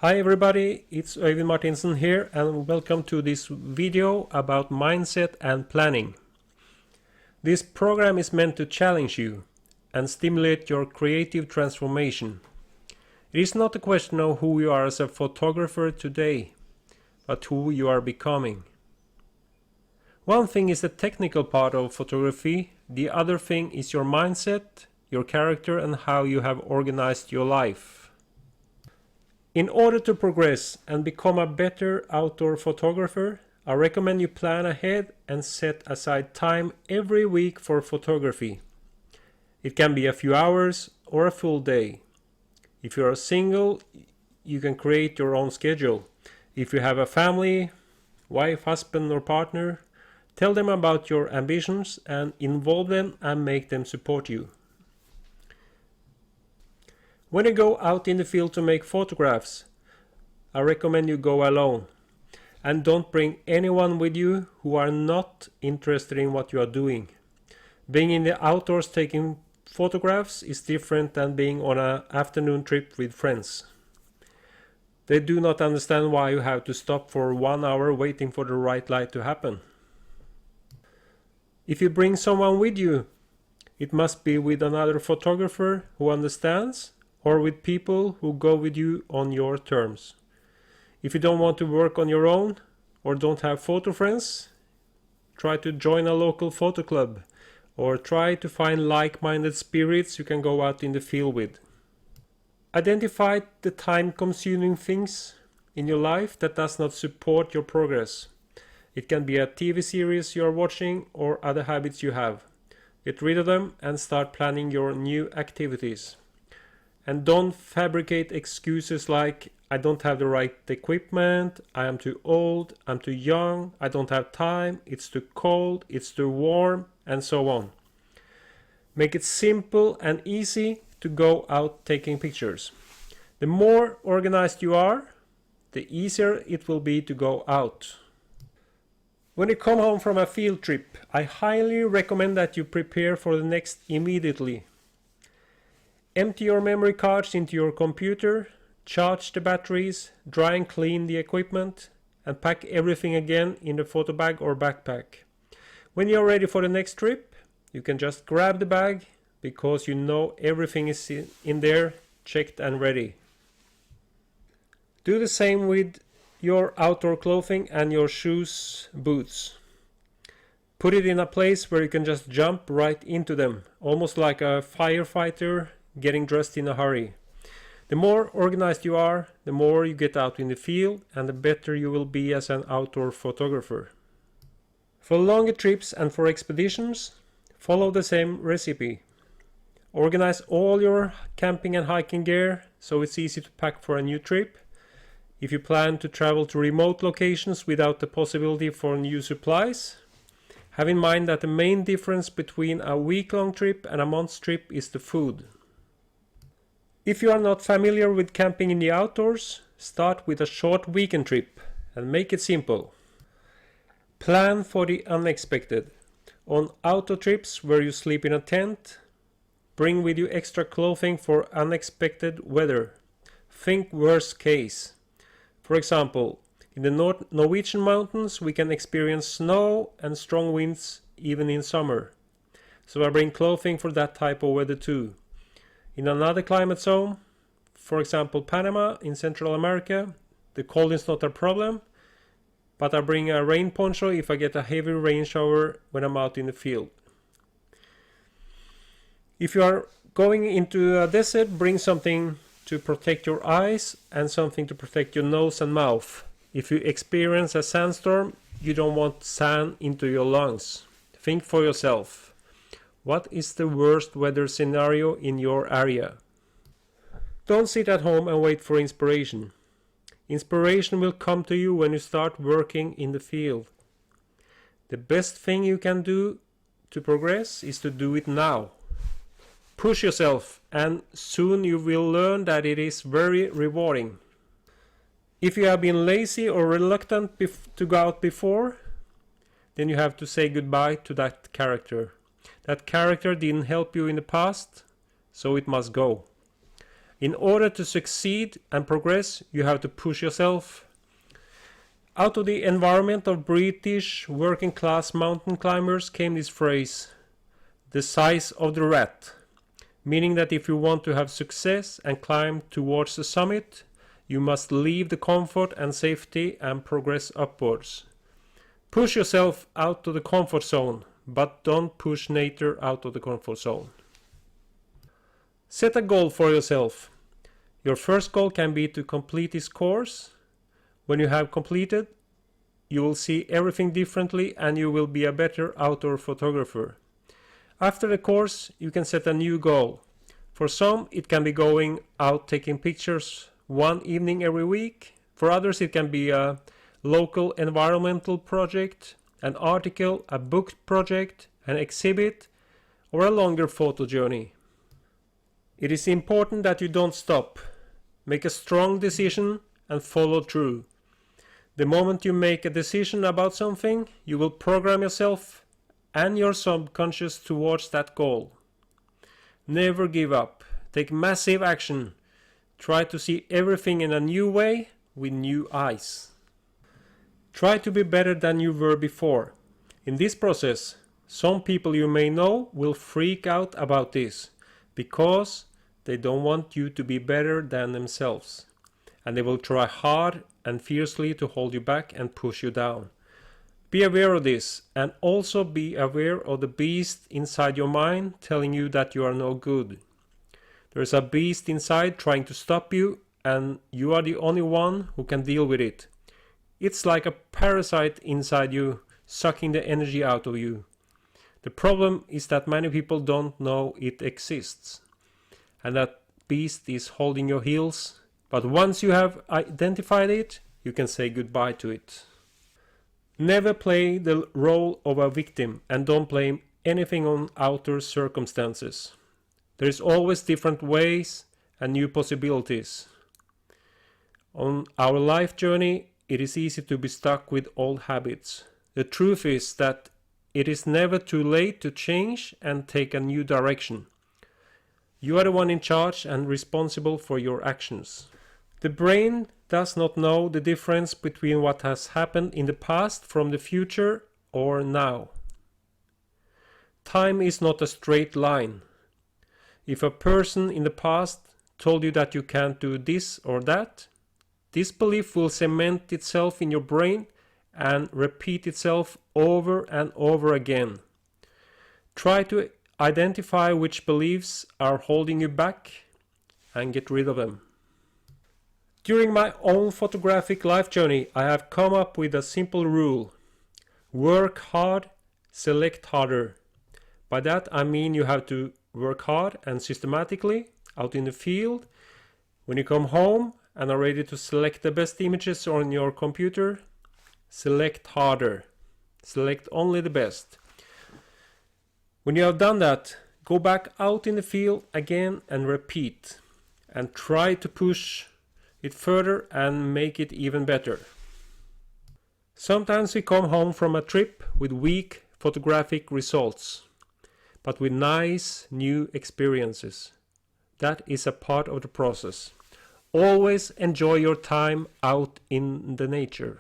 Hi everybody, it's Øyvind Martinsen here and welcome to this video about mindset and planning. This program is meant to challenge you and stimulate your creative transformation. It is not a question of who you are as a photographer today, but who you are becoming. One thing is the technical part of photography, the other thing is your mindset, your character and how you have organized your life. In order to progress and become a better outdoor photographer, I recommend you plan ahead and set aside time every week for photography. It can be a few hours or a full day. If you are single, you can create your own schedule. If you have a family, wife, husband or partner, tell them about your ambitions and involve them and make them support you. When you go out in the field to make photographs, I recommend you go alone and don't bring anyone with you who are not interested in what you are doing. Being in the outdoors taking photographs is different than being on an afternoon trip with friends. They do not understand why you have to stop for 1 hour waiting for the right light to happen. If you bring someone with you, it must be with another photographer who understands, or with people who go with you on your terms. If you don't want to work on your own or don't have photo friends, try to join a local photo club or try to find like-minded spirits you can go out in the field with. Identify the time-consuming things in your life that does not support your progress. It can be a TV series you are watching or other habits you have. Get rid of them and start planning your new activities. And don't fabricate excuses like, I don't have the right equipment, I am too old, I'm too young, I don't have time, it's too cold, it's too warm, and so on. Make it simple and easy to go out taking pictures. The more organized you are, the easier it will be to go out. When you come home from a field trip, I highly recommend that you prepare for the next immediately. Empty your memory cards into your computer, charge the batteries, dry and clean the equipment, and pack everything again in the photo bag or backpack. When you're ready for the next trip, you can just grab the bag because you know everything is in there, checked and ready. Do the same with your outdoor clothing and your shoes, boots. Put it in a place where you can just jump right into them, almost like a firefighter getting dressed in a hurry. The more organized you are, the more you get out in the field and the better you will be as an outdoor photographer. For longer trips and for expeditions, follow the same recipe. Organize all your camping and hiking gear so it's easy to pack for a new trip. If you plan to travel to remote locations without the possibility for new supplies, have in mind that the main difference between a week-long trip and a month's trip is the food. If you are not familiar with camping in the outdoors, start with a short weekend trip and make it simple. Plan for the unexpected. On outdoor trips where you sleep in a tent, bring with you extra clothing for unexpected weather. Think worst case. For example, in the Norwegian mountains we can experience snow and strong winds even in summer. So I bring clothing for that type of weather too. In another climate zone, for example Panama in Central America, the cold is not a problem, but I bring a rain poncho if I get a heavy rain shower when I'm out in the field. If you are going into a desert, bring something to protect your eyes and something to protect your nose and mouth. If you experience a sandstorm, you don't want sand into your lungs. Think for yourself. What is the worst weather scenario in your area? Don't sit at home and wait for inspiration. Inspiration will come to you when you start working in the field. The best thing you can do to progress is to do it now. Push yourself and soon you will learn that it is very rewarding. If you have been lazy or reluctant to go out before, then you have to say goodbye to that character. That character didn't help you in the past, so it must go. In order to succeed and progress, you have to push yourself. Out of the environment of British working class mountain climbers came this phrase, the size of the rat, meaning that if you want to have success and climb towards the summit, you must leave the comfort and safety and progress upwards. Push yourself out of the comfort zone, but don't push nature out of the comfort zone. Set a goal for yourself. Your first goal can be to complete this course. When you have completed, you will see everything differently and you will be a better outdoor photographer. After the course, you can set a new goal. For some, it can be going out taking pictures one evening every week. For others, it can be a local environmental project, an article, a book project, an exhibit, or a longer photo journey. It is important that you don't stop. Make a strong decision and follow through. The moment you make a decision about something, you will program yourself and your subconscious towards that goal. Never give up. Take massive action. Try to see everything in a new way with new eyes. Try to be better than you were before. In this process, some people you may know will freak out about this because they don't want you to be better than themselves. And they will try hard and fiercely to hold you back and push you down. Be aware of this and also be aware of the beast inside your mind telling you that you are no good. There is a beast inside trying to stop you and you are the only one who can deal with it. It's like a parasite inside you sucking the energy out of you. The problem is that many people don't know it exists and that beast is holding your heels. But once you have identified it, you can say goodbye to it. Never play the role of a victim and don't blame anything on outer circumstances. There is always different ways and new possibilities. On our life journey, it is easy to be stuck with old habits. The truth is that it is never too late to change and take a new direction. You are the one in charge and responsible for your actions. The brain does not know the difference between what has happened in the past from the future or now. Time is not a straight line. If a person in the past told you that you can't do this or that, this belief will cement itself in your brain and repeat itself over and over again. Try to identify which beliefs are holding you back and get rid of them. During my own photographic life journey, I have come up with a simple rule. Work hard, select harder. By that I mean you have to work hard and systematically out in the field. When you come home and are ready to select the best images on your computer, select harder. Select only the best. When you have done that, go back out in the field again and repeat. And try to push it further and make it even better. Sometimes we come home from a trip with weak photographic results, but with nice new experiences. That is a part of the process. Always enjoy your time out in the nature.